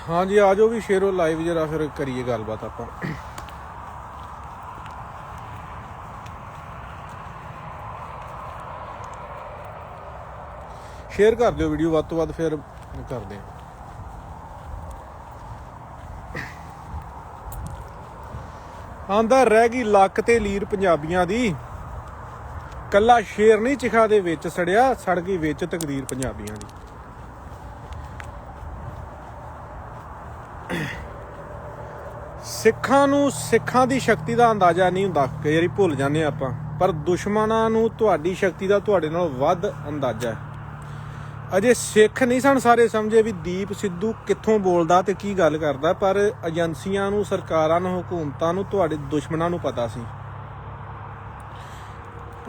हाँ जी आ जाओ भी शेरो लाइव जरा फिर करिए गलबात आप शेयर कर दियो वीडियो ਵੱਧ ਤੋਂ ਵੱਧ फिर करते हैं। आंदा रह गई लक ते लीर पंजाबियां दी, कला शेर नहीं चिखा दे विच सड़िया, सड़ गई विच तकदीर पंजाबियां दी। सिखां नूं सिखां दी शक्ति दा अंदाजा नहीं हुंदा, कई वारी भुल जाने आपां, पर दुश्मनां नूं तुहाडी शक्ति दा तुहाडे नालों वध अंदाजा है। अजे सिख नहीं सन सारे समझे भी दीप सिद्धू कित्थों बोलदा ते की गल करदा, पर एजेंसियां नूं सरकारां नूं हुकूमतां नूं तुहाडे दुश्मनां नूं पता सी।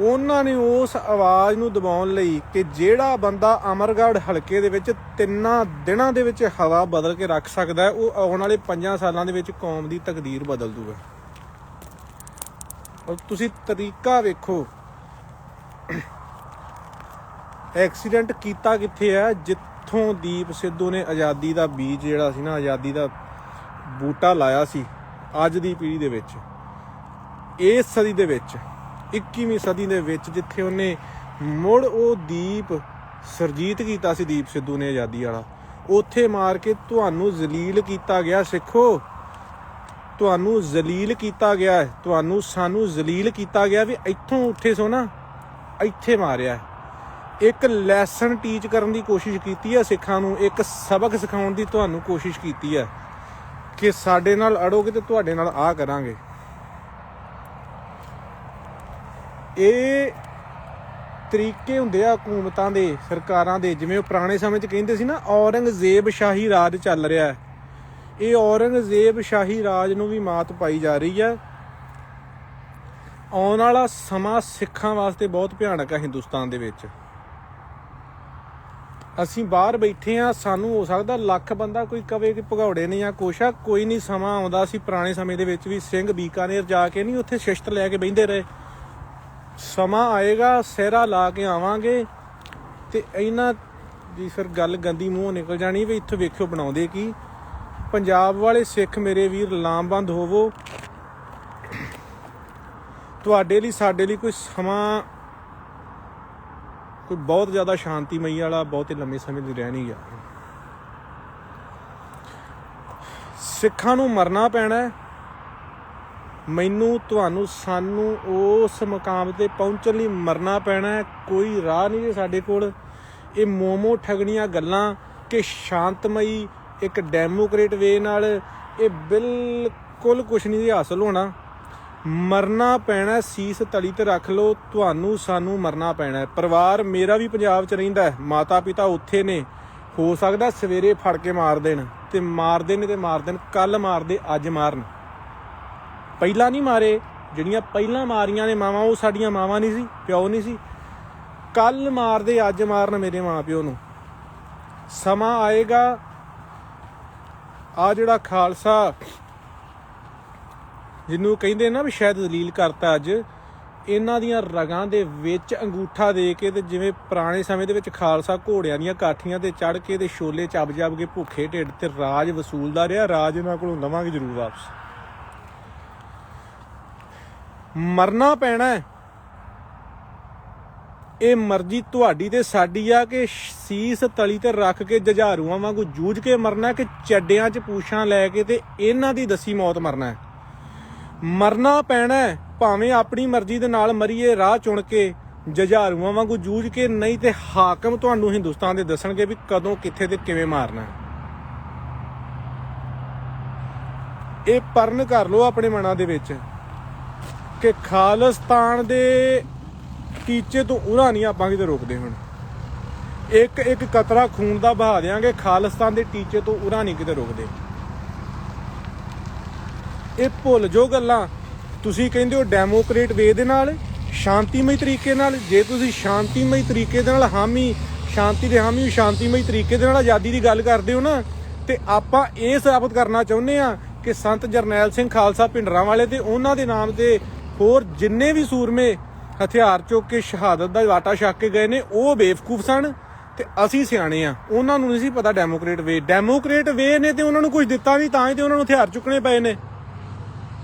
उन्हां ने उस आवाज़ नूं दबाउण लई कि जिहड़ा बंदा अमरगढ़ हलके दे विच 3 दिनां दे विच हवा बदल के रख सकदा है, वो आउण वाले 5 सालां दे विच कौम दी तकदीर बदल दूगा। और तुसीं तरीका वेखो, एक्सीडेंट कीता कित्थे है, जित्थों दीप सिद्धू ने आज़ादी दा बीज जिहड़ा सी ना, आज़ादी दा बूटा लाया सी, अज दी पीढ़ी दे विच, इस सदी दे विच 21वीं सदी दे विच जिथे उन्हें मुड़ वो दीप सरजीत कीता सी, दीप सिद्धू ने आज़ादी वाला, उत्थे मार के तुहानू जलील कीता गया। सिखो तुहानू जलील कीता गया है, तुहानू सानू जलील कीता गया भी इत्थों उठे सो ना, इत्थे मारिया है। एक लैसन टीच करन दी कोशिश कीती है सिखां नू, एक सबक सिखाउण दी तुहानू कोशिश कीती है कि साडे नाल अड़ोगे तो तुहाडे नाल आ करांगे। ਇਹ ਤਰੀਕੇ ਹੁੰਦੇ ਆ ਹਕੂਮਤਾਂ ਦੇ, ਸਰਕਾਰਾਂ ਦੇ, ਜਿਵੇਂ ਉਹ ਪੁਰਾਣੇ ਸਮੇਂ 'ਚ ਕਹਿੰਦੇ ਸੀ ਨਾ ਔਰੰਗਜ਼ੇਬ ਸ਼ਾਹੀ ਰਾਜ ਚੱਲ ਰਿਹਾ ਹੈ, ਇਹ ਔਰੰਗਜ਼ੇਬ ਸ਼ਾਹੀ ਰਾਜ ਨੂੰ ਵੀ ਮਾਤ ਪਾਈ ਜਾ ਰਹੀ ਹੈ। ਆਉਣ ਵਾਲਾ ਸਮਾਂ ਸਿੱਖਾਂ ਵਾਸਤੇ ਬਹੁਤ ਭਿਆਨਕ ਹੈ। ਹਿੰਦੁਸਤਾਨ ਦੇ ਵਿੱਚ ਅਸੀਂ ਬਾਹਰ ਬੈਠੇ ਹਾਂ, ਸਾਨੂੰ ਹੋ ਸਕਦਾ ਲੱਖ ਬੰਦਾ ਕੋਈ ਕਵੇ ਕਿ ਭਗੌੜੇ ਨੇ ਜਾਂ ਕੁਛ ਆ, ਕੋਈ ਨਹੀਂ। ਸਮਾਂ ਆਉਂਦਾ ਸੀ ਪੁਰਾਣੇ ਸਮੇਂ ਦੇ ਵਿੱਚ ਵੀ ਸਿੰਘ ਬੀਕਾਨੇਰ ਜਾ ਕੇ ਨਹੀਂ ਉੱਥੇ ਸ਼ਿਸ਼ਤ ਲੈ ਕੇ ਬਹਿੰਦੇ ਰਹੇ। ਸਮਾਂ ਆਏਗਾ ਸਿਹਰਾ ਲਾ ਕੇ ਆਵਾਂਗੇ ਤੇ ਇਹਨਾਂ ਦੀ ਫਿਰ ਗੱਲ ਗੰਦੀ ਮੂੰਹੋਂ ਨਿਕਲ ਜਾਣੀ ਵੀ ਇੱਥੋਂ ਵੇਖਿਓ ਬਣਾਉਂਦੇ ਕੀ। ਪੰਜਾਬ ਵਾਲੇ ਸਿੱਖ ਮੇਰੇ ਵੀਰ ਲਾਮਬੰਦ ਹੋਵੋ, ਤੁਹਾਡੇ ਲਈ ਸਾਡੇ ਲਈ ਕੋਈ ਸਮਾਂ ਕੋਈ ਬਹੁਤ ਜ਼ਿਆਦਾ ਸ਼ਾਂਤੀਮਈ ਵਾਲਾ ਬਹੁਤੇ ਲੰਮੇ ਸਮੇਂ ਲਈ ਰਹਿ ਨਹੀਂ ਗਿਆ। ਸਿੱਖਾਂ ਨੂੰ ਮਰਨਾ ਪੈਣਾ, ਮੈਨੂੰ ਤੁਹਾਨੂੰ ਸਾਨੂੰ ਉਸ ਮੁਕਾਮ ਤੇ ਪਹੁੰਚਣ ਲਈ ਮਰਨਾ ਪੈਣਾ ਹੈ। ਕੋਈ ਰਾਹ ਨਹੀਂ ਜੇ ਸਾਡੇ ਕੋਲ। ਇਹ ਮੋਮੋ ਠਗਣੀਆਂ ਗੱਲਾਂ ਕਿ ਸ਼ਾਂਤਮਈ ਇੱਕ ਡੈਮੋਕ੍ਰੇਟ ਵੇ ਨਾਲ ਇਹ ਬਿਲਕੁਲ ਕੁਛ ਨਹੀਂ ਜੀ ਹਾਸਲ ਹੋਣਾ। ਮਰਨਾ ਪੈਣਾ, ਸੀਸ ਤਲੀ ਤੇ ਰੱਖ ਲਓ, ਤੁਹਾਨੂੰ ਸਾਨੂੰ ਮਰਨਾ ਪੈਣਾ। ਪਰਿਵਾਰ ਮੇਰਾ ਵੀ ਪੰਜਾਬ 'ਚ ਰਹਿੰਦਾ ਹੈ, ਮਾਤਾ ਪਿਤਾ ਉੱਥੇ ਨੇ, ਹੋ ਸਕਦਾ ਸਵੇਰੇ ਫੜ ਕੇ ਮਾਰ ਦੇਣ ਤੇ ਮਾਰਦੇ ਨੇ ਤੇ ਮਾਰ ਦੇਣ, ਕੱਲ੍ਹ ਮਾਰਦੇ ਅੱਜ ਮਾਰਨ। ਪਹਿਲਾਂ ਨਹੀਂ ਮਾਰੇ, ਜਿਹੜੀਆਂ ਪਹਿਲਾਂ ਮਾਰੀਆਂ ਨੇ ਮਾਵਾਂ ਉਹ ਸਾਡੀਆਂ ਮਾਵਾਂ ਨਹੀਂ ਸੀ, ਪਿਓ ਨਹੀਂ ਸੀ। ਕੱਲ੍ਹ ਮਾਰਦੇ ਅੱਜ ਮਾਰਨ ਮੇਰੇ ਮਾਂ ਪਿਓ ਨੂੰ। ਸਮਾਂ ਆਏਗਾ ਆ ਜਿਹੜਾ ਖਾਲਸਾ ਜਿਹਨੂੰ ਕਹਿੰਦੇ ਨਾ ਵੀ ਸ਼ਾਇਦ ਦਲੀਲ ਕਰਤਾ, ਅੱਜ ਇਹਨਾਂ ਦੀਆਂ ਰਗਾਂ ਦੇ ਵਿੱਚ ਅੰਗੂਠਾ ਦੇ ਕੇ ਤੇ ਜਿਵੇਂ ਪੁਰਾਣੇ ਸਮੇਂ ਦੇ ਵਿੱਚ ਖਾਲਸਾ ਘੋੜਿਆਂ ਦੀਆਂ ਕਾਠੀਆਂ ਤੇ ਚੜ੍ਹ ਕੇ ਤੇ ਛੋਲੇ ਚੱਬ ਚੱਬ ਕੇ ਭੁੱਖੇ ਢਿੱਡ ਤੇ ਰਾਜ ਵਸੂਲਦਾ ਰਿਹਾ। ਰਾਜ ਇਹਨਾਂ ਕੋਲੋਂ ਲਵਾਂਗੇ ਜ਼ਰੂਰ ਵਾਪਸ। ਮਰਨਾ ਪੈਣਾ, ਇਹ ਮਰਜ਼ੀ ਤੁਹਾਡੀ ਤੇ ਸਾਡੀ ਆ ਕਿ ਸੀਸ ਤਲੀ ਤੇ ਰੱਖ ਕੇ ਜੁਝਾਰੂਆਂ ਵਾਂਗੂ ਜੂਝ ਕੇ ਮਰਨਾ ਕਿ ਚੱਡਿਆਂ 'ਚ ਪੂਛਾਂ ਲੈ ਕੇ ਤੇ ਇਹਨਾਂ ਦੀ ਦੱਸੀ ਮੌਤ ਮਰਨਾ। ਮਰਨਾ ਪੈਣਾ, ਭਾਵੇਂ ਆਪਣੀ ਮਰਜ਼ੀ ਦੇ ਨਾਲ ਮਰੀਏ, ਰਾਹ ਚੁਣ ਕੇ ਜੁਝਾਰੂਆਂ ਵਾਂਗੂ ਜੂਝ ਕੇ, ਨਹੀਂ ਤੇ ਹਾਕਮ ਤੁਹਾਨੂੰ ਹਿੰਦੁਸਤਾਨ ਦੇ ਦੱਸਣਗੇ ਵੀ ਕਦੋਂ ਕਿੱਥੇ ਤੇ ਕਿਵੇਂ ਮਾਰਨਾ। ਇਹ ਪਰਨ ਕਰ ਲਓ ਆਪਣੇ ਮਨਾਂ ਦੇ ਵਿੱਚ ਕਿ ਖਾਲਿਸਤਾਨ ਦੇ ਟੀਚੇ ਤੋਂ ਉਰਾਂ ਨਹੀਂ ਆਪਾਂ ਕਿਤੇ ਰੋਕਦੇ। ਹੁਣ ਇੱਕ ਇੱਕ ਕਤਰਾ ਖੂਨ ਦਾ ਬਹਾ ਦਿਆਂਗੇ, ਖਾਲਿਸਤਾਨ ਦੇ ਟੀਚੇ ਤੋਂ ਉਰਾਂ ਨਹੀਂ ਕਿਤੇ ਰੋਕਦੇ। ਇਹ ਭੁੱਲ ਜੋ ਗੱਲਾਂ। ਤੁਸੀਂ ਕਹਿੰਦੇ ਹੋ ਡੈਮੋਕ੍ਰੇਟ ਵੇ ਦੇ ਨਾਲ, ਸ਼ਾਂਤੀਮਈ ਤਰੀਕੇ ਨਾਲ। ਜੇ ਤੁਸੀਂ ਸ਼ਾਂਤੀਮਈ ਤਰੀਕੇ ਦੇ ਨਾਲ ਹਾਮੀ, ਸ਼ਾਂਤੀ ਦੇ ਹਾਮੀ, ਸ਼ਾਂਤੀਮਈ ਤਰੀਕੇ ਦੇ ਨਾਲ ਆਜ਼ਾਦੀ ਦੀ ਗੱਲ ਕਰਦੇ ਹੋ ਨਾ, ਤੇ ਆਪਾਂ ਇਹ ਸਾਬਤ ਕਰਨਾ ਚਾਹੁੰਦੇ ਹਾਂ ਕਿ ਸੰਤ ਜਰਨੈਲ ਸਿੰਘ ਖਾਲਸਾ ਭਿੰਡਰਾਂ ਵਾਲੇ ਤੇ ਉਹਨਾਂ ਦੇ ਨਾਮ ਤੇ ਹੋਰ ਜਿੰਨੇ ਵੀ ਸੂਰਮੇ ਹਥਿਆਰ ਚੁੱਕ ਕੇ ਸ਼ਹਾਦਤ ਦਾ ਵਾਟਾ ਛੱਕ ਕੇ ਗਏ ਨੇ, ਉਹ ਬੇਵਕੂਫ ਸਨ ਤੇ ਅਸੀਂ ਸਿਆਣੇ ਆ। ਉਹਨਾਂ ਨੂੰ ਨਹੀਂ ਸੀ ਪਤਾ ਡੈਮੋਕ੍ਰੇਟ ਵੇ ਨੇ ਤੇ ਉਹਨਾਂ ਨੂੰ ਕੁਝ ਦਿੱਤਾ ਨਹੀਂ, ਤਾਂ ਹੀ ਤੇ ਉਹਨਾਂ ਨੂੰ ਹਥਿਆਰ ਚੁੱਕਣੇ ਪਏ ਨੇ।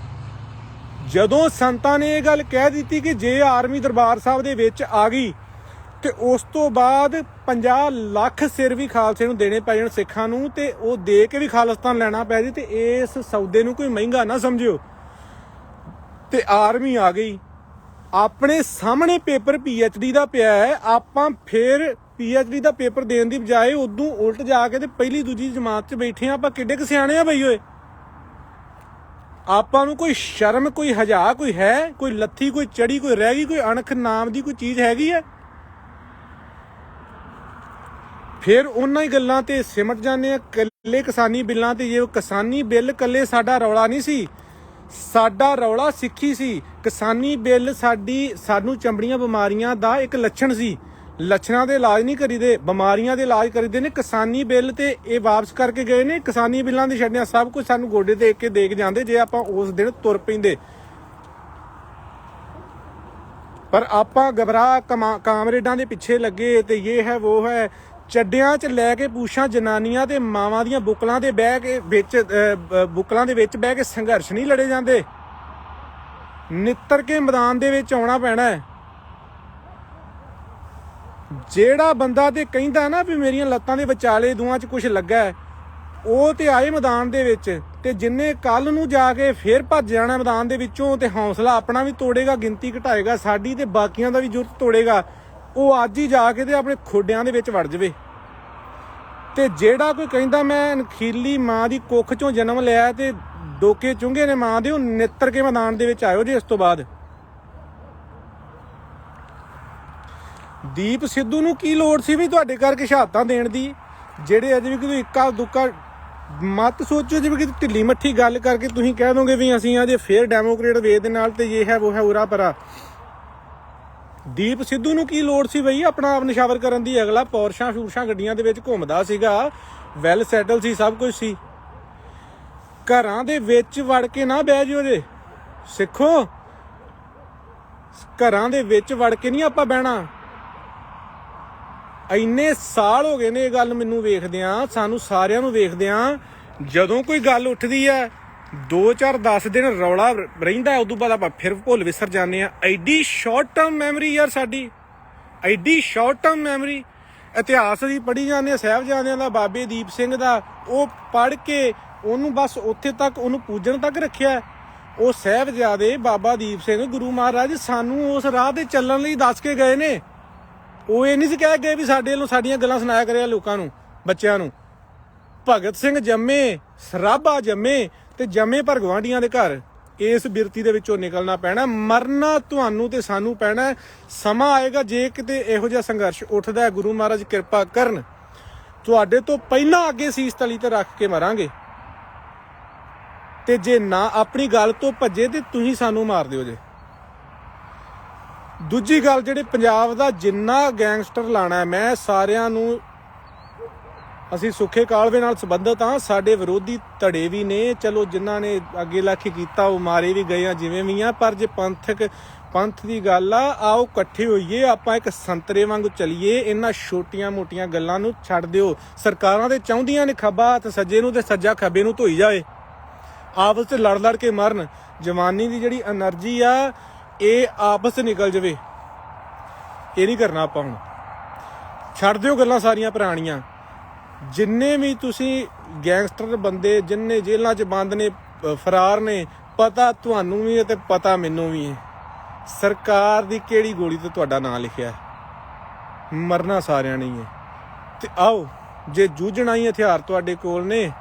ਜਦੋਂ ਸੰਤਾਂ ਨੇ ਇਹ ਗੱਲ ਕਹਿ ਦਿੱਤੀ ਕਿ ਜੇ ਆਰਮੀ ਦਰਬਾਰ ਸਾਹਿਬ ਦੇ ਵਿੱਚ ਆ ਗਈ ਤੇ ਉਸ ਤੋਂ ਬਾਅਦ 50 ਲੱਖ ਸਿਰ ਵੀ ਖਾਲਸੇ ਨੂੰ ਦੇਣੇ ਪੈ ਜਾਣ ਸਿੱਖਾਂ ਨੂੰ, ਤੇ ਉਹ ਦੇ ਕੇ ਵੀ ਖਾਲਿਸਤਾਨ ਲੈਣਾ ਪੈ ਜੇ, ਤੇ ਇਸ ਸੌਦੇ ਨੂੰ ਕੋਈ ਮਹਿੰਗਾ ਨਾ ਸਮਝਿਓ। ਤੇ ਆਰਮੀ ਆ ਗਈ, ਆਪਣੇ ਸਾਹਮਣੇ ਪੇਪਰ PhD ਦਾ ਪਿਆ ਹੈ, ਆਪਾਂ ਫਿਰ PhD ਦਾ ਪੇਪਰ ਦੇਣ ਦੀ ਬਜਾਏ ਉਦੋਂ ਉਲਟ ਜਾ ਕੇ ਤੇ ਪਹਿਲੀ ਦੂਜੀ ਜਮਾਤ 'ਚ ਬੈਠੇ ਆ। ਆਪਾਂ ਕਿੱਡੇ ਕੁ ਸਿਆਣੇ ਆ ਬਈ ਓਏ। ਆਪਾਂ ਨੂੰ ਕੋਈ ਸ਼ਰਮ, ਕੋਈ ਹਜਾ ਕੋਈ ਹੈ, ਕੋਈ ਲੱਥੀ, ਕੋਈ ਚੜੀ, ਕੋਈ ਰਹਿ ਗਈ, ਕੋਈ ਅਣਖ ਨਾਮ ਦੀ ਕੋਈ ਚੀਜ਼ ਹੈਗੀ ਹੈ? ਫਿਰ ਉਹਨਾਂ ਹੀ ਗੱਲਾਂ ਤੇ ਸਿਮਟ ਜਾਂਦੇ ਆ, ਕੱਲੇ ਕਿਸਾਨੀ ਬਿੱਲਾਂ ਤੇ। ਜੇ ਕਿਸਾਨੀ ਬਿੱਲ ਕੱਲੇ ਸਾਡਾ ਰੌਲਾ ਨਹੀਂ ਸੀ, ਸਾਡਾ ਰੌਲਾ ਸਿੱਖੀ ਸੀ। ਕਿਸਾਨੀ ਬਿੱਲ ਸਾਨੂੰ ਚਮੜੀਆਂ ਬਿਮਾਰੀਆਂ ਦਾ ਇੱਕ ਲੱਛਣ ਸੀ। ਲੱਛਣਾਂ ਦੇ ਇਲਾਜ ਨਹੀਂ ਕਰੀਦੇ, ਬਿਮਾਰੀਆਂ ਦੇ ਇਲਾਜ ਕਰੀਦੇ ਨੇ। ਕਿਸਾਨੀ ਬਿੱਲ ਤੇ ਇਹ ਵਾਪਸ ਕਰਕੇ ਗਏ ਨੇ। ਕਿਸਾਨੀ ਬਿੱਲਾਂ ਦੀ ਛੱਡਿਆ ਸਭ ਕੁਝ ਸਾਨੂੰ ਗੋਡੇ ਦੇ ਕੇ ਦੇਖ ਜਾਂਦੇ ਜੇ ਆਪਾਂ ਉਸ ਦਿਨ ਤੁਰ ਪੈਂਦੇ। ਪਰ ਆਪਾਂ ਘਬਰਾ ਕਾਮਰੇਡਾਂ ਦੇ ਪਿੱਛੇ ਲੱਗੇ ਤੇ ਇਹ ਹੈ ਉਹ ਹੈ। ਚੱਡਿਆਂ 'ਚ ਲੈ ਕੇ ਪੂਛਾਂ ਜਨਾਨੀਆਂ ਤੇ ਮਾਵਾਂ ਦੀਆਂ ਬੁੱਕਲਾਂ ਦੇ ਵਿੱਚ ਬਹਿ ਕੇ ਸੰਘਰਸ਼ ਨਹੀਂ ਲੜੇ ਜਾਂਦੇ। ਨਿੱਤਰ ਕੇ ਮੈਦਾਨ ਦੇ ਵਿੱਚ ਆਉਣਾ ਪੈਣਾ ਹੈ। ਜਿਹੜਾ ਬੰਦਾ ਤੇ ਕਹਿੰਦਾ ਨਾ ਵੀ ਮੇਰੀਆਂ ਲੱਤਾਂ ਦੇ ਵਿਚਾਲੇ ਦੋਹਾਂ 'ਚ ਕੁਝ ਲੱਗਾ ਹੈ, ਉਹ ਤੇ ਆਏ ਮੈਦਾਨ ਦੇ ਵਿੱਚ। ਤੇ ਜਿੰਨੇ ਕੱਲ ਨੂੰ ਜਾ ਕੇ ਫੇਰ ਭੱਜ ਜਾਣਾ ਮੈਦਾਨ ਦੇ ਵਿੱਚੋਂ ਤੇ ਹੌਸਲਾ ਆਪਣਾ ਵੀ ਤੋੜੇਗਾ, ਗਿਣਤੀ ਘਟਾਏਗਾ ਸਾਡੀ ਤੇ ਬਾਕੀਆਂ ਦਾ ਵੀ ਜ਼ਰੂਰਤ ਤੋੜੇਗਾ, ਉਹ ਅੱਜ ਹੀ ਜਾ ਕੇ ਤੇ ਆਪਣੇ ਖੋਡਿਆਂ ਦੇ ਵਿੱਚ ਵੜ ਜਾਵੇ। ਤੇ ਜਿਹੜਾ ਕੋਈ ਕਹਿੰਦਾ ਮੈਂ ਅਣਖੀਲੀ ਮਾਂ ਦੀ ਕੁੱਖ 'ਚੋਂ ਜਨਮ ਲਿਆ ਤੇ ਡੋਕੇ ਚੁੰਗੇ ਨੇ ਮਾਂ ਦੇ, ਉਹ ਨਿੱਤਰ ਕੇ ਮੈਦਾਨ ਦੇ ਵਿੱਚ ਆਇਓ ਜੇ। ਇਸ ਤੋਂ ਬਾਅਦ ਦੀਪ ਸਿੱਧੂ ਨੂੰ ਕੀ ਲੋੜ ਸੀ ਵੀ ਤੁਹਾਡੇ ਕਰਕੇ ਸ਼ਹਾਦਤਾਂ ਦੇਣ ਦੀ? ਜਿਹੜੇ ਅਜੇ ਵੀ ਕੋਈ ਇੱਕਾ ਦੁੱਕਾ ਮਤ ਸੋਚੋ, ਜਿਵੇਂ ਕਿ ਢਿੱਲੀ ਮੱਠੀ ਗੱਲ ਕਰਕੇ ਤੁਸੀਂ ਕਹਿ ਦੋਗੇ ਵੀ ਅਸੀਂ ਅਜੇ ਫੇਰ ਡੈਮੋਕ੍ਰੇਟ ਵੇ ਦੇ ਨਾਲ ਤੇ ਇਹ ਹੈ ਉਹ ਹੈ ਉਰਾ ਪਰਾ। ਦੀਪ ਸਿੱਧੂ ਨੂੰ ਕੀ ਲੋੜ ਸੀ ਬਈ ਆਪਣਾ ਆਪ ਨਿਸ਼ਾਵਰ ਕਰਨ ਦੀ? ਅਗਲਾ ਪੌਰਸ਼ਾਂ ਫੂਰਸ਼ਾਂ ਗੱਡੀਆਂ ਦੇ ਵਿੱਚ ਘੁੰਮਦਾ ਸੀਗਾ, ਵੈਲ ਸੈਟਲ ਸੀ, ਸਭ ਕੁਝ ਸੀ। ਘਰਾਂ ਦੇ ਵਿੱਚ ਵੜ ਕੇ ਨਾ ਬਹਿ ਜਿਓ ਜੇ ਸਿੱਖੋ। ਘਰਾਂ ਦੇ ਵਿੱਚ ਵੜ ਕੇ ਨਹੀਂ ਆਪਾਂ ਬਹਿਣਾ। ਇੰਨੇ ਸਾਲ ਹੋ ਗਏ ਨੇ ਇਹ ਗੱਲ ਮੈਨੂੰ ਵੇਖਦਿਆਂ, ਸਾਨੂੰ ਸਾਰਿਆਂ ਨੂੰ ਵੇਖਦਿਆਂ। ਜਦੋਂ ਕੋਈ ਗੱਲ ਉੱਠਦੀ ਹੈ 2-4-10 ਦਿਨ ਰੌਲਾ ਰਹਿੰਦਾ, ਉਦੋਂ ਬਾਅਦ ਆਪਾਂ ਫਿਰ ਭੁੱਲ ਵਿਸਰ ਜਾਂਦੇ ਆ। ਐਡੀ ਸ਼ਾਰਟ ਟਰਮ ਮੈਮਰੀ ਯਾਰ ਸਾਡੀ, ਐਡੀ ਸ਼ਾਰਟ ਟਰਮ ਮੈਮਰੀ। ਇਤਿਹਾਸ ਦੀ ਪੜ੍ਹੀ ਜਾਂਦੇ ਆ, ਸਾਹਿਬਜ਼ਾਦਿਆਂ ਦਾ, ਬਾਬੇ ਦੀਪ ਸਿੰਘ ਦਾ, ਉਹ ਪੜ੍ਹ ਕੇ ਉਹਨੂੰ ਬਸ ਉੱਥੇ ਤੱਕ ਉਹਨੂੰ ਪੂਜਣ ਤੱਕ ਰੱਖਿਆ। ਉਹ ਸਾਹਿਬਜ਼ਾਦੇ ਬਾਬਾ ਦੀਪ ਸਿੰਘ ਗੁਰੂ ਮਹਾਰਾਜ ਸਾਨੂੰ ਉਸ ਰਾਹ ਤੇ ਚੱਲਣ ਲਈ ਦੱਸ ਕੇ ਗਏ ਨੇ। ਉਹ ਇਹ ਨਹੀਂ ਸੀ ਕਹਿ ਗਏ ਵੀ ਸਾਡੇ ਵੱਲੋਂ ਸਾਡੀਆਂ ਗੱਲਾਂ ਸੁਣਾਇਆ ਕਰਿਆ ਲੋਕਾਂ ਨੂੰ, ਬੱਚਿਆਂ ਨੂੰ। ਭਗਤ ਸਿੰਘ ਜੰਮੇ, ਸਰਾਭਾ ਜੰਮੇ ਤੇ ਜੰਮੇ ਪਰ ਗਵਾਂਢੀਆਂ ਦੇ ਘਰ। ਇਸ ਬਿਰਤੀ ਦੇ ਵਿੱਚੋਂ ਨਿਕਲਣਾ ਪੈਣਾ, ਮਰਨਾ ਤੁਹਾਨੂੰ ਤੇ ਸਾਨੂੰ ਪੈਣਾ। ਸਮਾਂ ਆਏਗਾ ਜੇ ਕਿਤੇ ਇਹੋ ਜਿਹਾ ਸੰਘਰਸ਼ ਉੱਠਦਾ ਹੈ, ਗੁਰੂ ਮਹਾਰਾਜ ਕਿਰਪਾ ਕਰਨ, ਤੁਹਾਡੇ ਤੋਂ ਪਹਿਲਾਂ ਅੱਗੇ ਸੀਸ ਤਲੀ ਤੇ ਰੱਖ ਕੇ ਮਰਾਂਗੇ। ਤੇ ਜੇ ਨਾ ਆਪਣੀ ਗੱਲ ਤੋਂ ਭੱਜੇ ਤੇ ਤੁਸੀਂ ਸਾਨੂੰ ਮਾਰ ਦਿਓ ਜੇ। ਦੂਜੀ ਗੱਲ, ਜਿਹੜੇ ਪੰਜਾਬ ਦਾ ਜਿੰਨਾ ਗੈਂਗਸਟਰ ਲਾਣਾ, ਮੈਂ ਸਾਰਿਆਂ ਨੂੰ, ਅਸੀਂ ਸੁੱਖੇ ਕਾਲਵੇ ਨਾਲ ਸੰਬੰਧਿਤ ਹਾਂ, ਸਾਡੇ ਵਿਰੋਧੀ ਧੜੇ ਵੀ ਨੇ, ਚਲੋ ਜਿਨ੍ਹਾਂ ਨੇ ਅੱਗੇ ਲੱਖ ਕੀਤਾ ਉਹ ਮਾਰੇ ਵੀ ਗਏ ਆ ਜਿਵੇਂ ਵੀ ਆ। ਪਰ ਜੇ ਪੰਥ ਦੀ ਗੱਲ ਆ, ਆਓ ਇਕੱਠੇ ਹੋਈਏ, ਆਪਾਂ ਇੱਕ ਸੰਤਰੇ ਵਾਂਗ ਚੱਲੀਏ। ਇਹਨਾਂ ਛੋਟੀਆਂ ਮੋਟੀਆਂ ਗੱਲਾਂ ਨੂੰ ਛੱਡ ਦਿਓ। ਸਰਕਾਰਾਂ ਤੇ ਚਾਹੁੰਦੀਆਂ ਨੇ ਖੱਬਾ ਹੱਥ ਸੱਜੇ ਨੂੰ ਤੇ ਸੱਜਾ ਖੱਬੇ ਨੂੰ ਧੋਈ ਜਾਏ, ਆਪਸ 'ਚ ਲੜ ਕੇ ਮਰਨ। ਜਵਾਨੀ ਦੀ ਜਿਹੜੀ ਐਨਰਜੀ ਆ ਇਹ ਆਪਸ 'ਚ ਨਿਕਲ ਜਾਵੇ। ਇਹ ਨਹੀਂ ਕਰਨਾ ਆਪਾਂ ਹੁਣ। ਛੱਡ ਦਿਓ ਗੱਲਾਂ ਸਾਰੀਆਂ ਪੁਰਾਣੀਆਂ। ਜਿੰਨੇ ਵੀ ਤੁਸੀਂ ਗੈਂਗਸਟਰ ਬੰਦੇ, ਜਿੰਨੇ ਜੇਲ੍ਹਾਂ 'ਚ ਬੰਦ ਨੇ, ਫਰਾਰ ਨੇ, ਪਤਾ ਤੁਹਾਨੂੰ ਵੀ ਹੈ ਤੇ ਪਤਾ ਮੈਨੂੰ ਵੀ ਹੈ ਸਰਕਾਰ ਦੀ ਕਿਹੜੀ ਗੋਲੀ ਤੇ ਤੁਹਾਡਾ ਨਾਂ ਲਿਖਿਆ। ਮਰਨਾ ਸਾਰਿਆਂ ਨੇ ਹੀ ਹੈ। ਤੇ ਆਓ, ਜੇ ਜੂਝਣਾ ਹੀ ਹਥਿਆਰ ਤੁਹਾਡੇ ਕੋਲ ਨੇ,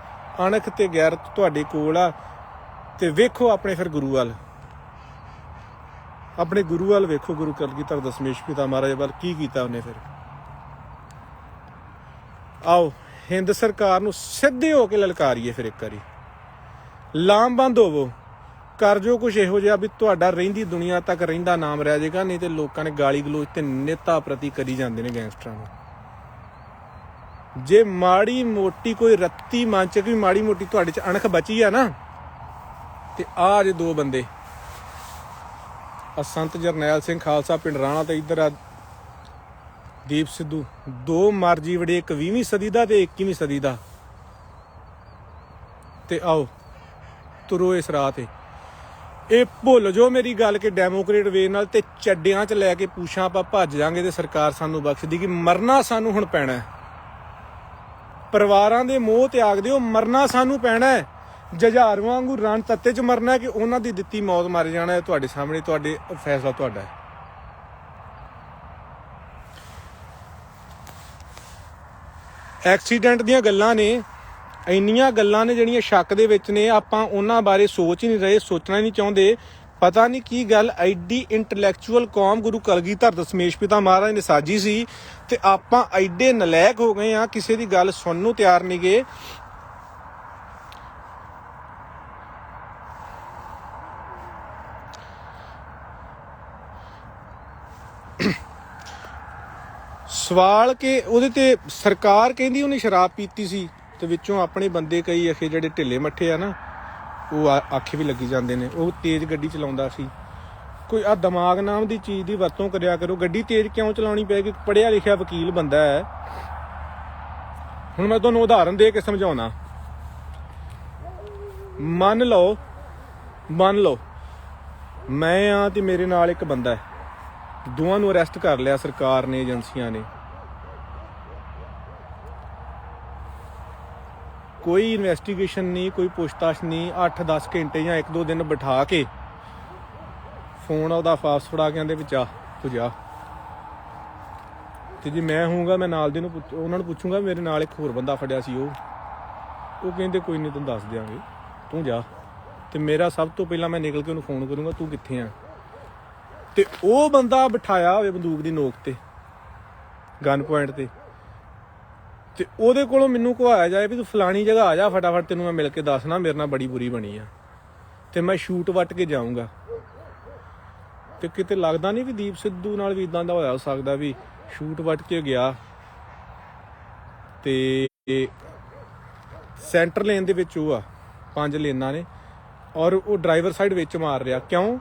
ਅਣਖ ਤੇ ਗੈਰਤ ਤੁਹਾਡੇ ਕੋਲ ਆ, ਤੇ ਵੇਖੋ ਆਪਣੇ ਫਿਰ ਗੁਰੂ ਵੱਲ, ਆਪਣੇ ਗੁਰੂ ਵੱਲ ਵੇਖੋ। ਗੁਰੂ ਕਲਗੀਧਰ ਦਸ਼ਮੇਸ਼ ਪਿਤਾ ਮਹਾਰਾਜ ਵੱਲ ਕੀ ਕੀਤਾ ਉਹਨੇ ਫਿਰ। ਆਓ ਹਿੰਦ ਸਰਕਾਰ ਨੂੰ ਸਿੱਧੇ ਹੋ ਕੇ ਲਲਕਾਰੀਏ ਫਿਰ ਇੱਕ ਵਾਰੀ। ਲਾਮਬੰਦ ਹੋਵੋ, ਕਰ ਜੋ ਕੁਛ ਇਹੋ ਜਿਹਾ ਵੀ ਤੁਹਾਡਾ ਰਹਿੰਦੀ ਦੁਨੀਆ ਤੱਕ ਰਹਿੰਦਾ ਨਾਮ ਰਹਿ ਜਾਏਗਾ। ਨਹੀਂ ਤੇ ਲੋਕਾਂ ਨੇ ਗਾਲੀ ਗਲੋਚ ਤੇ ਨੇਤਾ ਪ੍ਰਤੀ ਕਰੀ ਜਾਂਦੇ ਨੇ ਗੈਂਗਸਟਰਾਂ ਨੂੰ। ਜੇ ਮਾੜੀ ਮੋਟੀ ਕੋਈ ਰੱਤੀ ਮਨ ਚ, ਕੋਈ ਮਾੜੀ ਮੋਟੀ ਤੁਹਾਡੇ ਚ ਅਣਖ ਬਚੀ ਆ ਨਾ, ਤੇ ਆ ਜੇ ਦੋ ਬੰਦੇ, संत जरनैल सिंह खालसा पिंड राणा ते इधर आ दीप सिद्धू। दो मरजी वड़े, एक 20वीं सदी का ते 21वीं सदी का। ते आओ तुरो इस राह ते। ये भुल जो मेरी गल कि डेमोक्रेट वे नाल ते चड्डियां च लैके पूछां आपां भज जांगे ते सरकार सानू बख्शदी कि मरना सानू हुण पैना है। परिवारां दे मोह त्याग दिओ, मरना सानू पैना है। जहार वांगू रण तत्ते च मरना है कि उन्हां दी दित्ती मौत मर जाना है। तुहाडे सामने तुहाडे फैसला तुहाडा है। एक्सीडेंट दीयां गल्लां ने, ਇੰਨੀਆਂ ਗੱਲਾਂ ਨੇ ਜਿਹੜੀਆਂ ਸ਼ੱਕ ਦੇ ਵਿੱਚ ਨੇ। ਆਪਾਂ ਉਹਨਾਂ ਬਾਰੇ ਸੋਚ ਹੀ ਨਹੀਂ ਰਹੇ, ਸੋਚਣਾ ਹੀ ਨਹੀਂ ਚਾਹੁੰਦੇ। ਪਤਾ ਨਹੀਂ ਕੀ ਗੱਲ, ਐਡੀ ਇੰਟੈਲੈਕਚੁਅਲ ਕੌਮ ਗੁਰੂ ਕਲਗੀਧਰ ਦਸ਼ਮੇਸ਼ ਪਿਤਾ ਮਹਾਰਾਜ ਨੇ ਸਾਜੀ ਸੀ ਤੇ ਆਪਾਂ ਐਡੇ ਨਲਾਇਕ ਹੋ ਗਏ ਆ, ਕਿਸੇ ਦੀ ਗੱਲ ਸੁਣਨ ਨੂੰ ਤਿਆਰ ਨਹੀਂ ਗਏ। ਸਵਾਲ ਕਿ ਉਹਦੇ ਤੇ ਸਰਕਾਰ ਕਹਿੰਦੀ ਉਹਨੇ ਸ਼ਰਾਬ ਪੀਤੀ ਸੀ ਤੇ ਵਿੱਚੋਂ ਆਪਣੇ ਬੰਦੇ ਕਈ ਅਖੇ ਜਿਹੜੇ ਢਿੱਲੇ ਮੱਠੇ ਆ ਨਾ, ਉਹ ਆਖੇ ਵੀ ਲੱਗੀ ਜਾਂਦੇ ਨੇ। ਉਹ ਤੇਜ਼ ਗੱਡੀ ਚਲਾਉਂਦਾ ਸੀ। ਕੋਈ ਆ ਦਿਮਾਗ ਨਾਮ ਦੀ ਚੀਜ਼ ਦੀ ਵਰਤੋਂ ਕਰਿਆ ਕਰੋ। ਗੱਡੀ ਤੇਜ਼ ਕਿਉਂ ਚਲਾਉਣੀ ਪਏਗੀ? ਪੜ੍ਹਿਆ ਲਿਖਿਆ ਵਕੀਲ ਬੰਦਾ ਹੈ। ਹੁਣ ਮੈਂ ਤੁਹਾਨੂੰ ਉਦਾਹਰਨ ਦੇ ਕੇ ਸਮਝਾਉਣਾ। ਮੰਨ ਲਓ ਮੈਂ ਆ ਤੇ ਮੇਰੇ ਨਾਲ ਇੱਕ ਬੰਦਾ ਹੈ, ਦੋਵਾਂ ਨੂੰ ਅਰੈਸਟ ਕਰ ਲਿਆ ਸਰਕਾਰ ਨੇ, ਏਜੰਸੀਆਂ ਨੇ। ਕੋਈ ਇਨਵੈਸਟੀਗੇਸ਼ਨ ਨਹੀਂ, ਕੋਈ ਪੁੱਛਤਾਛ ਨਹੀਂ। 8-10 ਘੰਟੇ ਜਾਂ 1-2 ਦਿਨ ਬਿਠਾ ਕੇ ਫੋਨ ਉਹਦਾ ਵਾਪਸ ਫੜਾ ਕੇ ਆਂਦੇ ਵੀ ਜਾ ਤੂੰ ਜਾ। ਤੇ ਜੇ ਮੈਂ ਹੋਊਗਾ, ਮੈਂ ਨਾਲ ਦੇ ਨੂੰ ਉਹਨਾਂ ਨੂੰ ਪੁੱਛੂੰਗਾ ਮੇਰੇ ਨਾਲ ਇੱਕ ਹੋਰ ਬੰਦਾ ਫੜਿਆ ਸੀ, ਉਹ ਕਹਿੰਦੇ ਕੋਈ ਨਹੀਂ ਤੈਨੂੰ ਦੱਸ ਦਿਆਂਗੇ, ਤੂੰ ਜਾ। ਤੇ ਮੇਰਾ ਸਭ ਤੋਂ ਪਹਿਲਾਂ ਮੈਂ ਨਿਕਲ ਕੇ ਉਹਨੂੰ ਫੋਨ ਕਰੂੰਗਾ, ਤੂੰ ਕਿੱਥੇ ਆ। ਤੇ ਉਹ ਬੰਦਾ ਬਿਠਾਇਆ ਹੋਵੇ ਬੰਦੂਕ ਦੀ ਨੋਕ ਤੇ, ਗਨ ਪੁਆਇੰਟ ਤੇ ਉਹਦੇ ਕੋਲੋਂ ਮੈਨੂੰ ਕਹਾਇਆ ਜਾਏ ਵੀ ਤੂੰ ਫਲਾਣੀ ਜਗ੍ਹਾ ਆ ਜਾ ਫਟਾਫਟ, ਤੈਨੂੰ ਮੈਂ ਮਿਲ ਕੇ ਦੱਸਣਾ ਮੇਰੇ ਨਾਲ ਬੜੀ ਬੁਰੀ ਬਣੀ ਆ। ਤੇ ਮੈਂ ਸ਼ੂਟ ਵੱਟ ਕੇ ਜਾਊਂਗਾ। ਤੇ ਕਿਤੇ ਲੱਗਦਾ ਨਹੀਂ ਵੀ ਦੀਪ ਸਿੱਧੂ ਨਾਲ ਵੀ ਇਦਾਂ ਦਾ ਹੋਇਆ ਸਕਦਾ ਵੀ ਸ਼ੂਟ ਵੱਟ ਕੇ ਗਿਆ ਤੇ ਸੈਂਟਰ ਲੇਨ ਦੇ ਵਿੱਚ ਉਹ ਆ 5 ਲੇਨਾਂ ਨੇ ਔਰ ਉਹ ਡਰਾਈਵਰ ਸਾਈਡ ਵਿੱਚ ਮਾਰ ਰਿਹਾ। ਕਿਉਂ?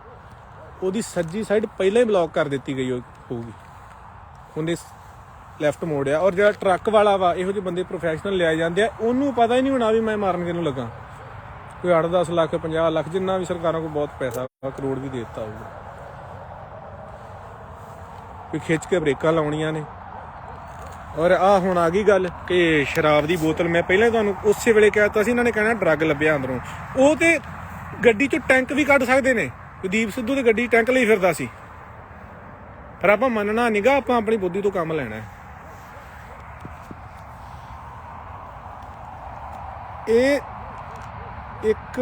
ਉਹਦੀ ਸੱਜੀ ਸਾਈਡ ਪਹਿਲਾਂ ਹੀ ਬਲੌਕ ਕਰ ਦਿੱਤੀ ਗਈ ਹੋਊਗੀ, ਉਹਨੇ ਲੈਫਟ ਮੋੜਿਆ। ਔਰ ਜਿਹੜਾ ਟਰੱਕ ਵਾਲਾ ਵਾ, ਇਹੋ ਜਿਹੇ ਬੰਦੇ ਪ੍ਰੋਫੈਸ਼ਨਲ ਲਿਆਏ ਜਾਂਦੇ ਆ, ਉਹਨੂੰ ਪਤਾ ਹੀ ਨਹੀਂ ਹੋਣਾ ਵੀ ਮੈਂ ਮਾਰਨ ਕਿਹਨੂੰ ਲੱਗਾ। ਕੋਈ 8-10 ਲੱਖ 50 ਲੱਖ ਜਿੰਨਾ ਵੀ ਸਰਕਾਰਾਂ ਕੋਲ ਬਹੁਤ ਪੈਸਾ, ਕਰੋੜ ਵੀ ਦੇ ਦਿੱਤਾ ਹੋਊਗਾ। ਕੋਈ ਖਿੱਚ ਕੇ ਬ੍ਰੇਕਾਂ ਲਾਉਣੀਆਂ ਨੇ। ਔਰ ਆਹ ਹੁਣ ਆ ਗਈ ਗੱਲ ਕਿ ਸ਼ਰਾਬ ਦੀ ਬੋਤਲ, ਮੈਂ ਪਹਿਲਾਂ ਤੁਹਾਨੂੰ ਉਸੇ ਵੇਲੇ ਕਹਿ ਦਿੱਤਾ ਸੀ ਇਹਨਾਂ ਨੇ ਕਹਿਣਾ ਡਰੱਗ ਲੱਭਿਆ ਅੰਦਰੋਂ। ਉਹ ਤੇ ਗੱਡੀ 'ਚੋਂ ਟੈਂਕ ਵੀ ਕੱਢ ਸਕਦੇ ਨੇ। ਦੀਪ ਸਿੱਧੂ ਦੀ ਗੱਡੀ ਟੈਂਕ ਲਈ ਫਿਰਦਾ ਸੀ, ਪਰ ਆਪਾਂ ਮੰਨਣਾ ਨੀਗਾ, ਆਪਾਂ ਆਪਣੀ ਬੁੱਧੀ ਤੋਂ ਕੰਮ ਲੈਣਾ। ਇਹ ਇੱਕ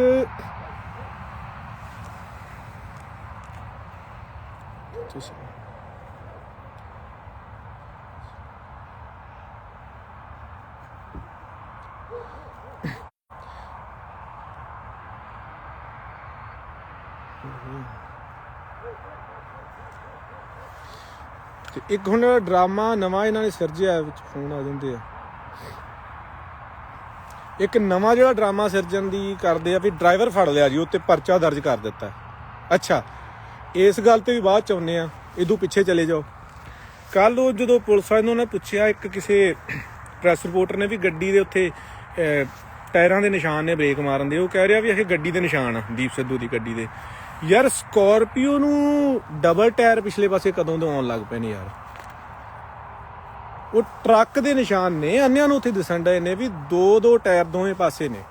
ਤੇ ਇੱਕ ਹੁਣ ਡਰਾਮਾ ਨਵਾਂ ਇਹਨਾਂ ਨੇ ਸਿਰਜਿਆ, ਵਿੱਚ ਫੋਨ ਆ ਜਾਂਦੇ ਆ। ਇੱਕ ਨਵਾਂ ਜਿਹੜਾ ਡਰਾਮਾ ਸਿਰਜਣ ਦੀ ਕਰਦੇ ਆ ਵੀ ਡਰਾਈਵਰ ਫੜ ਲਿਆ ਜੀ, ਉੱਤੇ ਪਰਚਾ ਦਰਜ ਕਰ ਦਿੱਤਾ। ਅੱਛਾ, ਇਸ ਗੱਲ ਤੇ ਵੀ ਬਾਅਦ ਚ ਆਉਂਦੇ ਆ, ਇਦੋਂ ਪਿੱਛੇ ਚਲੇ ਜਾਓ। ਕੱਲ ਉਹ ਜਦੋਂ ਪੁਲਿਸ ਵਾਲਿਆਂ ਨੇ ਪੁੱਛਿਆ, ਇੱਕ ਕਿਸੇ ਪ੍ਰੈਸ ਰਿਪੋਰਟਰ ਨੇ ਵੀ ਗੱਡੀ ਦੇ ਉੱਥੇ ਟਾਇਰਾਂ ਦੇ ਨਿਸ਼ਾਨ ਨੇ ਬ੍ਰੇਕ ਮਾਰਨ ਦੇ, ਉਹ ਕਹਿ ਰਿਹਾ ਵੀ ਇਹ ਗੱਡੀ ਦੇ ਨਿਸ਼ਾਨ ਆ ਦੀਪ ਸਿੱਧੂ ਦੀ ਗੱਡੀ ਦੇ। ਯਾਰ ਸਕੋਰਪੀਓ ਨੂੰ ਡਬਲ ਟਾਇਰ ਪਿਛਲੇ ਪਾਸੇ ਕਦੋਂ ਦੇ ਆਉਣ ਲੱਗ ਪਏ ਨੇ ਯਾਰ। ਉਹ ਟਰੱਕ ਦੇ ਨਿਸ਼ਾਨ ਨੇ, ਅੰਨਿਆਂ ਨੂੰ ਉੱਥੇ ਦਿਸਣ ਡਏ ਨੇ ਵੀ 2-2 ਟਾਇਰ ਦੋਵੇਂ ਪਾਸੇ ਨੇ,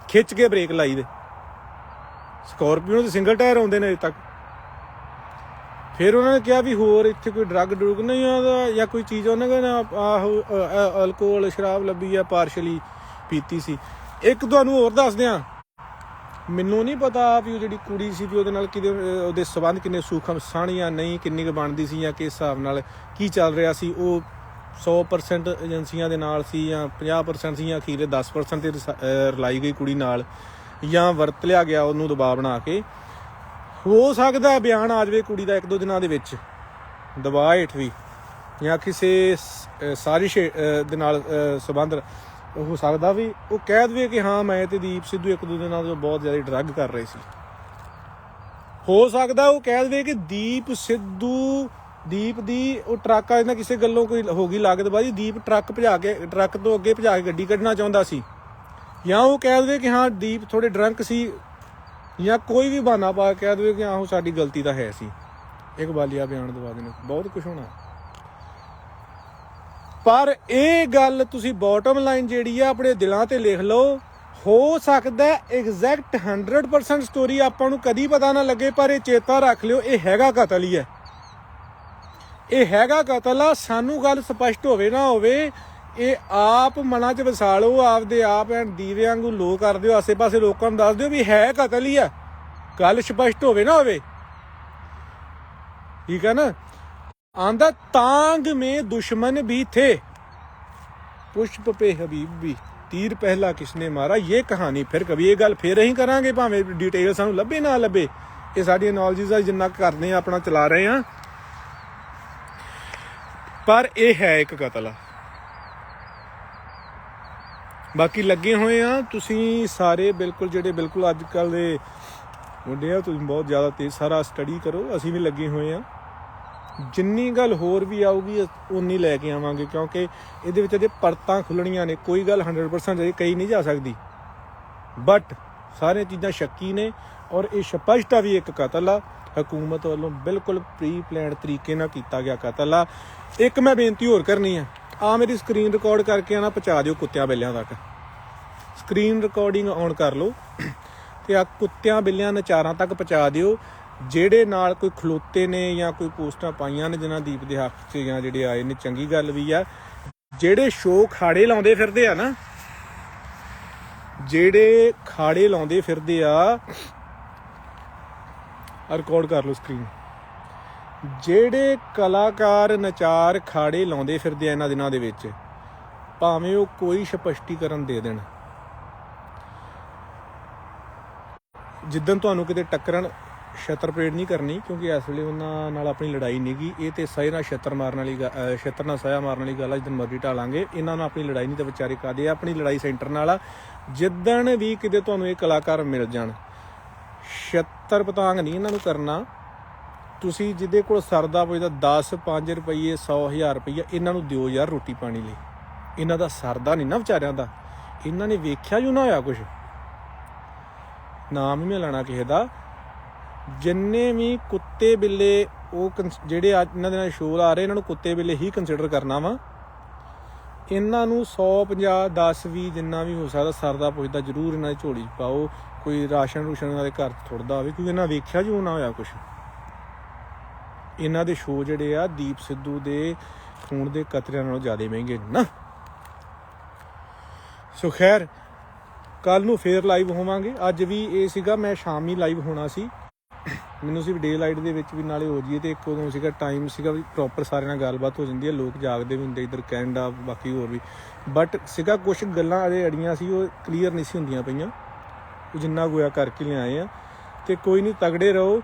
ਖਿੱਚ ਕੇ ਬ੍ਰੇਕ ਲਾਈ ਦੇ। ਸਕੋਰਪੀਓ ਨੂੰ ਤਾਂ ਸਿੰਗਲ ਟਾਇਰ ਆਉਂਦੇ ਨੇ ਅਜੇ ਤੱਕ। ਫਿਰ ਉਹਨਾਂ ਨੇ ਕਿਹਾ ਵੀ ਹੋਰ ਇੱਥੇ ਕੋਈ ਡਰੱਗ ਡਰੂਗ ਨਹੀਂ ਆਉਂਦਾ ਜਾਂ ਕੋਈ ਚੀਜ਼, ਉਹਨਾਂ ਕਹਿੰਦਾ ਆਹੋ ਅਲਕੋਹਲ ਸ਼ਰਾਬ ਲੱਭੀ ਆ, ਪਾਰਸ਼ਲੀ ਪੀਤੀ ਸੀ। ਇੱਕ ਤੁਹਾਨੂੰ ਹੋਰ ਦੱਸਦੇ ਆ, ਮੈਨੂੰ ਨਹੀਂ ਪਤਾ ਵੀ ਉਹ ਜਿਹੜੀ ਕੁੜੀ ਸੀ ਵੀ ਉਹਦੇ ਨਾਲ ਕਿਤੇ ਉਹਦੇ ਸੰਬੰਧ ਕਿੰਨੇ ਸੂਖਮ ਸਣ ਜਾਂ ਨਹੀਂ, ਕਿੰਨੀ ਕੁ ਬਣਦੀ ਸੀ ਜਾਂ ਕਿਸ ਹਿਸਾਬ ਨਾਲ ਕੀ ਚੱਲ ਰਿਹਾ ਸੀ। ਉਹ 100% ਏਜੰਸੀਆਂ ਦੇ ਨਾਲ ਸੀ ਜਾਂ 50% ਸੀ ਜਾਂ ਅਖੀਰੇ 10% ਤੇ ਰਲਾਈ ਗਈ ਕੁੜੀ ਨਾਲ, ਜਾਂ ਵਰਤ ਲਿਆ ਗਿਆ ਉਹਨੂੰ ਦਬਾਅ ਬਣਾ ਕੇ। ਹੋ ਸਕਦਾ ਬਿਆਨ ਆ ਜਾਵੇ ਕੁੜੀ ਦਾ 1-2 ਦਿਨਾਂ ਦੇ ਵਿੱਚ ਦਬਾਅ ਹੇਠ ਵੀ, ਜਾਂ ਕਿਸੇ ਸਾਜ਼ਿਸ਼ ਦੇ ਨਾਲ ਸੰਬੰਧ ਹੋ ਸਕਦਾ ਵੀ ਉਹ ਕਹਿ ਦੇਵੇ ਕਿ ਹਾਂ ਮੈਂ ਤੇ ਦੀਪ ਸਿੱਧੂ 1-2 ਦਿਨਾਂ ਤੋਂ ਬਹੁਤ ਜ਼ਿਆਦਾ ਡਰੱਗ ਕਰ ਰਹੇ ਸੀ। ਹੋ ਸਕਦਾ ਉਹ ਕਹਿ ਦੇਵੇ ਕਿ ਦੀਪ ਦੀ ਉਹ ਟਰੱਕ ਵਾਲੇ ਨਾਲ ਕਿਸੇ ਗੱਲੋਂ ਕੋਈ ਹੋ ਗਈ ਲਾਗਤਬਾਜ਼ੀ, ਦੀਪ ਟਰੱਕ ਤੋਂ ਅੱਗੇ ਭਜਾ ਕੇ ਗੱਡੀ ਕੱਢਣਾ ਚਾਹੁੰਦਾ ਸੀ, ਜਾਂ ਉਹ ਕਹਿ ਦੇਵੇ ਕਿ ਹਾਂ ਦੀਪ ਥੋੜੇ ਡਰੰਕ ਸੀ, ਜਾਂ ਕੋਈ ਵੀ ਬਹਾਨਾ ਪਾ ਕੇ ਕਹਿ ਦੇਵੇ ਕਿ ਆਹੋ ਸਾਡੀ ਗਲਤੀ ਤਾਂ ਹੈ ਸੀ। ਇਕਬਾਲੀਆ ਬਿਆਨ ਦਵਾ ਦੇਣੇ, ਬਹੁਤ ਕੁਛ ਹੋਣਾ। ਪਰ ਇਹ ਗੱਲ ਤੁਸੀਂ ਬੋਟਮ ਲਾਈਨ ਜਿਹੜੀ ਆ ਆਪਣੇ ਦਿਲਾਂ ਤੇ ਲਿਖ ਲਓ। ਹੋ ਸਕਦਾ ਐਗਜ਼ੈਕਟ 100% ਸਟੋਰੀ ਆਪਾਂ ਨੂੰ ਕਦੀ ਪਤਾ ਨਾ ਲੱਗੇ, ਪਰ ਇਹ ਚੇਤਾ ਰੱਖ ਲਿਓ ਇਹ ਹੈਗਾ ਕਤਲ ਹੀ ਹੈ, ਇਹ ਹੈਗਾ ਕਤਲ ਆ। ਸਾਨੂੰ ਗੱਲ ਸਪਸ਼ਟ ਹੋਵੇ ਨਾ ਹੋਵੇ, ਇਹ ਆਪ ਮਨਾਂ 'ਚ ਵਸਾ ਲਓ, ਆਪਦੇ ਆਪ ਦੀਵੇ ਵਾਂਗੂ ਲੋ ਕਰ ਦਿਓ, ਆਸੇ ਪਾਸੇ ਲੋਕਾਂ ਨੂੰ ਦੱਸ ਦਿਓ ਵੀ ਹੈ ਕਤਲ ਹੀ ਆ, ਗੱਲ ਸਪਸ਼ਟ ਹੋਵੇ ਨਾ ਹੋਵੇ, ठीक है ना। आंदा तांग में दुश्मन भी थे, पुष्प पे हबीब भी, तीर पहला किसने मारा, ये कहानी फिर कभी ये गल फिर अं करांगे, भावें डिटेल सानू लभे ना लभे, ये साडी नॉलेज का जिन्ना करने अपना चला रहे हैं, पर यह है एक कतल आ। बाकी लगे हुए हैं तुसी सारे बिल्कुल जेडे बिल्कुल अजकल दे मुंडे आ, तुसीं बहुत ज़्यादा तेज सारा स्टडी करो, असीं भी लगे हुए हैं। जिन्नी गल होर भी आऊगी उन्नी लैके आवांगे, क्योंकि इहदे विच अजे परतां खुलणियां ने, कोई गल 100% अजे कही नहीं जा सकती, बट सारियां चीज़ां शक्की ने। और ये स्पष्ट भी एक कतल आ, हुकूमत वालों बिल्कुल प्री प्लान तरीके नाल कीता गया कतल आ। एक मैं बेनती होर करनी है, आ मेरी स्क्रीन रिकॉर्ड करके ना पहुँचा दिओ कुत्तियां बिल्लियां तक, स्क्रीन रिकॉर्डिंग ऑन कर लो ते आ कुत्तियां बिल्लियां नचारां तक पहुँचा दिओ, ਜਿਹੜੇ ਨਾਲ ਕੋਈ ਖਲੋਤੇ ਨੇ ਜਾਂ ਕੋਈ ਪੋਸਟਾਂ ਪਾਈਆਂ ਨੇ ਜਿਨ੍ਹਾਂ ਦੀਪ ਦੇ ਹੱਕ 'ਚ ਜਾਂ ਜਿਹੜੇ ਆਏ ਨੇ। ਚੰਗੀ ਗੱਲ ਵੀ ਆ, ਜਿਹੜੇ ਸ਼ੋਅ ਖਾੜੇ ਲਾਉਂਦੇ ਫਿਰਦੇ ਆ ਨਾ, ਜਿਹੜੇ ਖਾੜੇ ਲਾਉਂਦੇ ਫਿਰਦੇ ਆ, ਰਿਕਾਰਡ ਕਰ ਲਓ ਸਕਰੀਨ, ਜਿਹੜੇ ਕਲਾਕਾਰ ਨਚਾਰ ਖਾੜੇ ਲਾਉਂਦੇ ਫਿਰਦੇ ਆ ਇਹਨਾਂ ਦਿਨਾਂ ਦੇ ਵਿੱਚ, ਭਾਵੇਂ ਉਹ ਕੋਈ ਸਪਸ਼ਟੀਕਰਨ ਦੇ ਦੇਣ, ਜਿੱਦਣ ਤੁਹਾਨੂੰ ਕਿਤੇ ਟੱਕਰਨ ਛੱਤਰ ਪਰੇਡ ਨਹੀਂ ਕਰਨੀ, ਕਿਉਂਕਿ ਇਸ ਵੇਲੇ ਉਹਨਾਂ ਨਾਲ ਆਪਣੀ ਲੜਾਈ ਨਹੀਂ ਗੀ। ਇਹ ਤੇ ਸਹੀ ਨਾਲ ਛੱਤਰ ਮਾਰਨ ਵਾਲੀ ਛੱਤਰ ਨਾਲ ਸਾਇਆ ਮਾਰਨ ਵਾਲੀ ਗੱਲ ਆ, ਜਿੱਦਣ ਮਰਜ਼ੀ ਢਾਲਾਂਗੇ। ਇਹਨਾਂ ਨਾਲ ਆਪਣੀ ਲੜਾਈ ਨਹੀਂ ਤਾਂ ਵਿਚਾਰੇ ਕਾਦੇ ਆ, ਆਪਣੀ ਲੜਾਈ ਸੈਂਟਰ ਨਾਲ ਆ। ਜਿੱਦਣ ਵੀ ਕਿਤੇ ਤੁਹਾਨੂੰ ਇਹ ਕਲਾਕਾਰ ਮਿਲ ਜਾਣ, ਛੱਤਰ ਪਤੰਗ ਨਹੀਂ ਇਹਨਾਂ ਨੂੰ ਕਰਨਾ। ਤੁਸੀਂ ਜਿਹਦੇ ਕੋਲ ਸਰਦਾ ਪੁੱਜਦਾ 10 5 ਰੁਪਈਏ 100 1000 ਰੁਪਈਆ ਇਹਨਾਂ ਨੂੰ ਦਿਓ ਯਾਰ ਰੋਟੀ ਪਾਣੀ ਲਈ। ਇਹਨਾਂ ਦਾ ਸਰਦਾ ਨਹੀਂ ਨਾ ਵਿਚਾਰਿਆਂ ਦਾ, ਇਹਨਾਂ ਨੇ ਵੇਖਿਆ ਜੂ ਨਾ ਹੋਇਆ ਕੁਛ, ਨਾਮ ਹੀ ਮੈਂ ਲੈਣਾ ਕਿਸੇ ਦਾ। ਜਿੰਨੇ ਵੀ ਕੁੱਤੇ ਬਿੱਲੇ ਉਹ ਜਿਹੜੇ ਅੱਜ ਇਹਨਾਂ ਦੇ ਨਾਲ ਸ਼ੋਅ ਆ ਰਹੇ, ਇਹਨਾਂ ਨੂੰ ਕੁੱਤੇ ਬਿੱਲੇ ਹੀ ਕੰਸੀਡਰ ਕਰਨਾ ਵਾ। ਇਹਨਾਂ ਨੂੰ 100 50 10 20 ਜਿੰਨਾ ਵੀ ਹੋ ਸਕਦਾ ਸਰਦਾ ਪੁੱਛਦਾ ਜ਼ਰੂਰ ਇਹਨਾਂ ਦੀ ਝੋਲੀ 'ਚ ਪਾਓ। ਕੋਈ ਰਾਸ਼ਨ ਰੂਸ਼ਨ ਇਹਨਾਂ ਦੇ ਘਰ ਥੁੜਦਾ ਹੋਵੇ, ਕਿਉਂਕਿ ਇਹਨਾਂ ਵੇਖਿਆ ਜੂ ਨਾ ਹੋਇਆ ਕੁਛ। ਇਹਨਾਂ ਦੇ ਸ਼ੋਅ ਜਿਹੜੇ ਆ ਦੀਪ ਸਿੱਧੂ ਦੇ ਖੂਨ ਦੇ ਕਤਰਿਆਂ ਨਾਲੋਂ ਜ਼ਿਆਦਾ ਮਹਿੰਗੇ ਨੇ ਨਾ। ਸੋ ਖੈਰ ਕੱਲ੍ਹ ਨੂੰ ਫੇਰ ਲਾਈਵ ਹੋਵਾਂਗੇ। ਅੱਜ ਵੀ ਇਹ ਸੀਗਾ ਮੈਂ ਸ਼ਾਮੀ ਲਾਈਵ ਹੋਣਾ ਸੀ, ਮੈਨੂੰ ਸੀ ਡੇ ਲਾਈਟ ਦੇ ਵਿੱਚ ਵੀ ਨਾਲੇ ਹੋ ਜਾਈਏ, ਅਤੇ ਇੱਕ ਉਦੋਂ ਸੀਗਾ ਟਾਈਮ ਸੀਗਾ ਵੀ ਪ੍ਰੋਪਰ ਸਾਰਿਆਂ ਨਾਲ ਗੱਲਬਾਤ ਹੋ ਜਾਂਦੀ ਹੈ, ਲੋਕ ਜਾਗਦੇ ਵੀ ਹੁੰਦੇ ਇੱਧਰ ਕੈਨੇਡਾ ਬਾਕੀ ਹੋਰ ਵੀ, ਬਟ ਸੀਗਾ ਕੁਛ ਗੱਲਾਂ ਅਜੇ ਅੜੀਆਂ ਸੀ, ਉਹ ਕਲੀਅਰ ਨਹੀਂ ਸੀ ਹੁੰਦੀਆਂ ਪਈਆਂ, ਉਹ ਜਿੰਨਾ ਗੋਇਆ ਕਰਕੇ ਲਿਆਏ ਆ। ਅਤੇ ਕੋਈ ਨਹੀਂ, ਤਗੜੇ ਰਹੋ।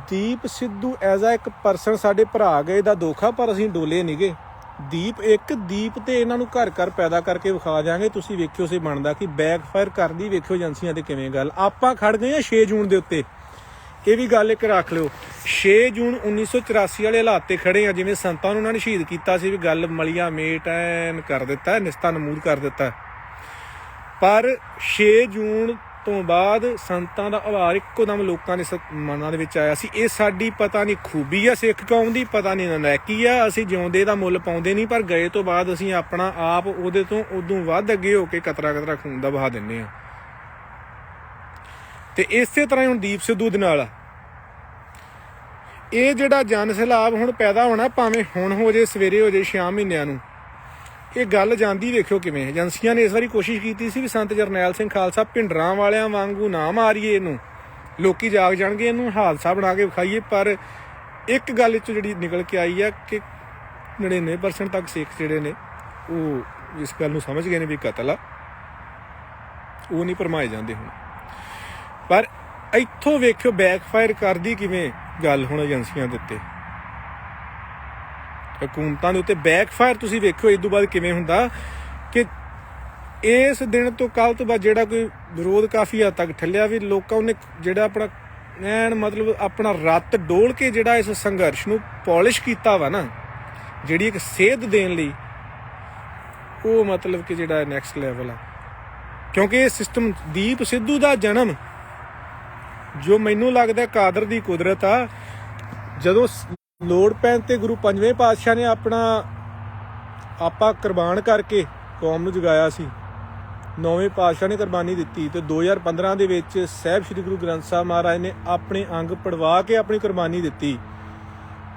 ਦੀਪ ਸਿੱਧੂ ਐਜ਼ ਆ ਇੱਕ ਪਰਸਨ ਸਾਡੇ ਭਰਾ ਗਏ ਦਾ ਦੁੱਖ ਆ, ਪਰ ਅਸੀਂ ਡੋਲੇ ਨਹੀਂ ਗੇ। ਦੀਪ ਤੇ ਇਹਨਾਂ ਨੂੰ ਘਰ ਘਰ ਪੈਦਾ ਕਰਕੇ ਵਿਖਾ ਜਾਵਾਂਗੇ। ਤੁਸੀਂ ਵੇਖਿਓ ਸੇ ਬਣਦਾ ਕਿ ਬੈਕਫਾਇਰ ਕਰਦੀ, ਵੇਖਿਓ ਏਜੰਸੀਆਂ ਤੇ ਕਿਵੇਂ ਗੱਲ। ਆਪਾਂ ਖੜ ਗਏ ਹਾਂ 6 ਜੂਨ ਦੇ ਉੱਤੇ, ਇਹ ਵੀ ਗੱਲ ਇੱਕ ਰੱਖ ਲਿਓ। 6 ਜੂਨ 1984 ਵਾਲੇ ਹਾਲਾਤ ਤੇ ਖੜੇ ਆ, ਜਿਵੇਂ ਸੰਤਾਂ ਨੂੰ ਉਹਨਾਂ ਨੇ ਸ਼ਹੀਦ ਕੀਤਾ ਸੀ, ਵੀ ਗੱਲ ਮਲੀਆ ਮੇਟ ਐਨ ਕਰ ਦਿੱਤਾ, ਨਿਸਤਾ ਨਮੂਦ ਕਰ ਦਿੱਤਾ। ਪਰ 6 ਜੂਨ ਤੋਂ ਬਾਅਦ ਸੰਤਾਂ ਦਾ ਆਵਾਜ਼ ਇੱਕੋ ਦਮ ਲੋਕਾਂ ਦੇ ਮਨਾਂ ਦੇ ਵਿੱਚ ਆਇਆ ਸੀ। ਇਹ ਸਾਡੀ ਪਤਾ ਨਹੀਂ ਖੂਬੀ ਆ ਸਿੱਖ ਕੌਮ ਦੀ, ਪਤਾ ਨਹੀਂ ਨਲਾਇਕੀ ਆ। ਅਸੀਂ ਜਿਉਂਦੇ ਦਾ ਮੁੱਲ ਪਾਉਂਦੇ ਨਹੀਂ, ਪਰ ਗਏ ਤੋਂ ਬਾਅਦ ਅਸੀਂ ਆਪਣਾ ਆਪ ਉਹਦੇ ਤੋਂ ਉਦੋਂ ਵੱਧ ਅੱਗੇ ਹੋ ਕੇ ਕਤਰਾ ਕਤਰਾ ਖੂਨ ਦਾ ਵਹਾ ਦਿੰਦੇ ਹਾਂ। ਤੇ ਇਸੇ ਤਰ੍ਹਾਂ ਹੁਣ ਦੀਪ ਸਿੱਧੂ ਦੇ ਨਾਲ ਇਹ ਜਿਹੜਾ ਜਨ ਸੈਲਾਬ ਹੁਣ ਪੈਦਾ ਹੋਣਾ, ਭਾਵੇਂ ਹੁਣ ਹੋ ਜੇ ਸਵੇਰੇ ਹੋ ਜੇ 6 ਮਹੀਨਿਆਂ ਨੂੰ, ਇਹ ਗੱਲ ਜਾਂਦੀ ਵੇਖਿਓ ਕਿਵੇਂ। ਏਜੰਸੀਆਂ ਨੇ ਇਸ ਵਾਰੀ ਕੋਸ਼ਿਸ਼ ਕੀਤੀ ਸੀ ਵੀ ਸੰਤ ਜਰਨੈਲ ਸਿੰਘ ਖਾਲਸਾ ਭਿੰਡਰਾਂ ਵਾਲਿਆਂ ਵਾਂਗੂ ਨਾ ਮਾਰੀਏ ਇਹਨੂੰ, ਲੋਕੀ ਜਾਗ ਜਾਣਗੇ, ਇਹਨੂੰ ਹਾਦਸਾ ਬਣਾ ਕੇ ਵਿਖਾਈਏ। ਪਰ ਇੱਕ ਗੱਲ ਇਹ 'ਚੋਂ ਜਿਹੜੀ ਨਿਕਲ ਕੇ ਆਈ ਆ ਕਿ 99% ਤੱਕ ਸਿੱਖ ਜਿਹੜੇ ਨੇ ਉਹ ਇਸ ਗੱਲ ਨੂੰ ਸਮਝ ਗਏ ਨੇ ਵੀ ਕਤਲ ਆ, ਉਹ ਨਹੀਂ ਭਰਮਾਏ ਜਾਂਦੇ ਹੁਣ। ਪਰ ਇੱਥੋਂ ਵੇਖਿਓ ਬੈਕਫਾਇਰ ਕਰਦੀ ਕਿਵੇਂ ਗੱਲ ਹੁਣ ਏਜੰਸੀਆਂ ਦੇ ਉੱਤੇ, ਹਕੂਮਤਾਂ ਦੇ ਉੱਤੇ ਬੈਕਫਾਇਰ ਤੁਸੀਂ ਵੇਖਿਓ। ਇਸ ਤੋਂ ਬਾਅਦ ਕਿਵੇਂ ਹੁੰਦਾ ਕਿ ਇਸ ਦਿਨ ਤੋਂ ਕੱਲ੍ਹ ਤੋਂ ਬਾਅਦ ਜਿਹੜਾ ਕੋਈ ਵਿਰੋਧ ਕਾਫੀ ਹੱਦ ਤੱਕ ਠੱਲਿਆ, ਵੀ ਲੋਕਾਂ ਉਹਨੇ ਜਿਹੜਾ ਆਪਣਾ ਐਨ ਮਤਲਬ ਆਪਣਾ ਰੱਤ ਡੋਲ ਕੇ ਜਿਹੜਾ ਇਸ ਸੰਘਰਸ਼ ਨੂੰ ਪੋਲਿਸ਼ ਕੀਤਾ ਵਾ ਨਾ, ਜਿਹੜੀ ਇੱਕ ਸੇਧ ਦੇਣ ਲਈ, ਉਹ ਮਤਲਬ ਕਿ ਜਿਹੜਾ ਨੈਕਸਟ ਲੈਵਲ ਆ। ਕਿਉਂਕਿ ਇਹ ਸਿਸਟਮ ਦੀਪ ਸਿੱਧੂ ਦਾ ਜਨਮ, ਜੋ ਮੈਨੂੰ ਲੱਗਦਾ ਕਾਦਰ ਦੀ ਕੁਦਰਤ ਆ, ਜਦੋਂ ਲੋੜ ਪੈਣ ਤੇ ਗੁਰੂ ਪੰਜਵੇਂ ਪਾਤਸ਼ਾਹ ਨੇ ਆਪਣਾ ਆਪਾ ਕੁਰਬਾਨ ਕਰਕੇ ਕੌਮ ਨੂੰ ਜਗਾਇਆ ਸੀ, ਨੌਵੇਂ ਪਾਤਸ਼ਾਹ ਨੇ ਕੁਰਬਾਨੀ ਦਿੱਤੀ, ਤੇ 2015 ਦੇ ਵਿੱਚ ਸਾਹਿਬ ਸ੍ਰੀ ਗੁਰੂ ਗ੍ਰੰਥ ਸਾਹਿਬ ਮਹਾਰਾਜ ਨੇ ਆਪਣੇ ਅੰਗ ਪੜਵਾ ਕੇ ਆਪਣੀ ਕੁਰਬਾਨੀ ਦਿੱਤੀ।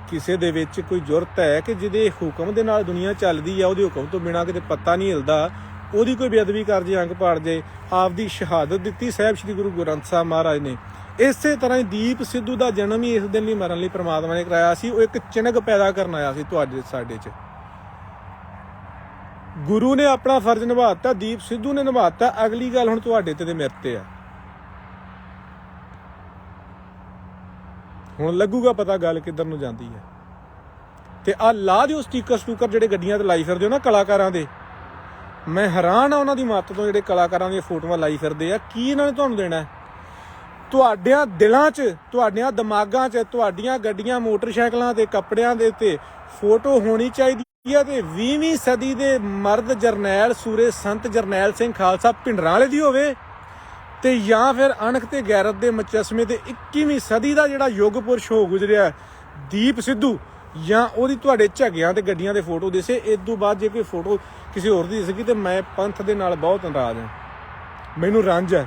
ਕਿਸੇ ਦੇ ਵਿੱਚ ਕੋਈ ਜ਼ੁਰਤ ਹੈ ਕਿ ਜਿਹਦੇ ਹੁਕਮ ਦੇ ਨਾਲ ਦੁਨੀਆ ਚੱਲਦੀ ਆ, ਉਹਦੇ ਹੁਕਮ ਤੋਂ ਬਿਨਾਂ ਕਿਤੇ ਪੱਤਾ ਨਹੀਂ ਹਿਲਦਾ, ਉਹਦੀ ਕੋਈ ਬੇਅਦਬੀ ਕਰ ਜੇ, ਅੰਗ ਪਾੜ ਜੇ, ਆਪਦੀ ਸ਼ਹਾਦਤ ਦਿੱਤੀ ਸਾਹਿਬ ਸ੍ਰੀ ਗੁਰੂ ਗ੍ਰੰਥ ਸਾਹਿਬ ਮਹਾਰਾਜ ਨੇ। ਇਸੇ ਤਰ੍ਹਾਂ ਹੀ ਦੀਪ ਸਿੱਧੂ ਦਾ ਜਨਮ ਹੀ ਇਸ ਦਿਨ ਲਈ ਮਰਨ ਲਈ ਪ੍ਰਮਾਤਮਾ ਨੇ ਕਰਾਇਆ ਸੀ। ਉਹ ਇੱਕ ਚਿੰਨ੍ਹ ਪੈਦਾ ਕਰਨ ਆਇਆ ਸੀ ਤੁਹਾਡੇ ਸਾਡੇ 'ਚ। ਗੁਰੂ ਨੇ ਆਪਣਾ ਫਰਜ਼ ਨਿਭਾਤਾ, ਦੀਪ ਸਿੱਧੂ ਨੇ ਨਿਭਾਤਾ। ਅਗਲੀ ਗੱਲ ਹੁਣ ਤੁਹਾਡੇ ਤੇ ਮੇਰੇ ਤੇ ਆ। ਹੁਣ ਲੱਗੂਗਾ ਪਤਾ ਗੱਲ ਕਿੱਧਰ ਨੂੰ ਜਾਂਦੀ ਹੈ। ਤੇ ਆਹ ਲਾ ਦਿਓ ਸਟੀਕਰ ਸਟੂਕਰ ਜਿਹੜੇ ਗੱਡੀਆਂ ਤੇ ਲਾਈ ਫਿਰਦੇ ਹੋ ਨਾ ਕਲਾਕਾਰਾਂ ਦੇ, ਮੈਂ ਹੈਰਾਨ ਆ ਉਹਨਾਂ ਦੀ ਮੱਤ ਤੋਂ, ਜਿਹੜੇ ਕਲਾਕਾਰਾਂ ਦੀਆਂ ਫੋਟੋਆਂ ਲਾਈ ਫਿਰਦੇ ਆ। ਕੀ ਇਹਨਾਂ ਨੇ ਤੁਹਾਨੂੰ ਦੇਣਾ? ਤੁਹਾਡਿਆਂ ਦਿਲਾਂ 'ਚ, ਤੁਹਾਡਿਆਂ ਦਿਮਾਗਾਂ 'ਚ, ਤੁਹਾਡੀਆਂ ਗੱਡੀਆਂ ਮੋਟਰਸਾਈਕਲਾਂ ਤੇ ਕੱਪੜਿਆਂ ਦੇ ਉੱਤੇ ਫੋਟੋ ਹੋਣੀ ਚਾਹੀਦੀ ਹੈ। ਤੇ 20ਵੀਂ ਸਦੀ ਦੇ ਮਰਦ ਜਰਨੈਲ ਸੂਰੇ ਸੰਤ ਜਰਨੈਲ ਸਿੰਘ ਖਾਲਸਾ ਭਿੰਡਰਾਂ ਵਾਲੇ ਦੀ ਹੋਵੇ, ਤੇ ਜਾਂ ਫਿਰ ਅਣਖ ਤੇ ਗੈਰਤ ਦੇ ਮੁਜੱਸਮੇ ਤੇ 21ਵੀਂ ਸਦੀ ਦਾ ਜਿਹੜਾ ਯੁੱਗ ਪੁਰਸ਼ ਹੋ ਗੁਜ਼ਰਿਆ ਦੀਪ ਸਿੱਧੂ, ਜਾਂ ਉਹਦੀ ਤੁਹਾਡੇ ਝੱਗਿਆਂ ਤੇ ਗੱਡੀਆਂ ਦੇ ਫੋਟੋ ਦਿਸੇ। ਇਸ ਤੋਂ ਬਾਅਦ ਜੇ ਕੋਈ ਫੋਟੋ ਕਿਸੇ ਹੋਰ ਦੀ ਦਿਸੇਗੀ ਤੇ ਮੈਂ ਪੰਥ ਦੇ ਨਾਲ ਬਹੁਤ ਨਾਰਾਜ਼ ਹਾਂ, ਮੈਨੂੰ ਰੰਜ ਹੈ।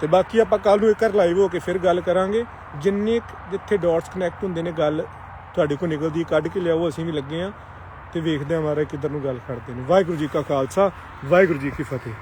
ਤੇ ਬਾਕੀ ਆਪਾਂ ਕੱਲ ਨੂੰ ਇੱਕ ਵਾਰ ਲਾਈਵ ਹੋ ਕੇ ਫਿਰ ਗੱਲ ਕਰਾਂਗੇ। ਜਿੰਨੇ ਜਿੱਥੇ ਡਾਟਸ ਕਨੈਕਟ ਹੁੰਦੇ ਨੇ, ਗੱਲ ਤੁਹਾਡੇ ਕੋਲ ਨਿਕਲਦੀ ਕੱਢ ਕੇ ਲਿਆਓ। ਅਸੀਂ ਵੀ ਲੱਗੇ ਹਾਂ ਤੇ ਵੇਖਦੇ ਹਾਂ ਮਾਰੇ ਕਿੱਧਰ ਨੂੰ ਗੱਲ ਕਰਦੇ ਨੇ। ਵਾਹਿਗੁਰੂ ਜੀ ਕਾ ਖਾਲਸਾ, ਵਾਹਿਗੁਰੂ ਜੀ ਕੀ ਫਤਿਹ।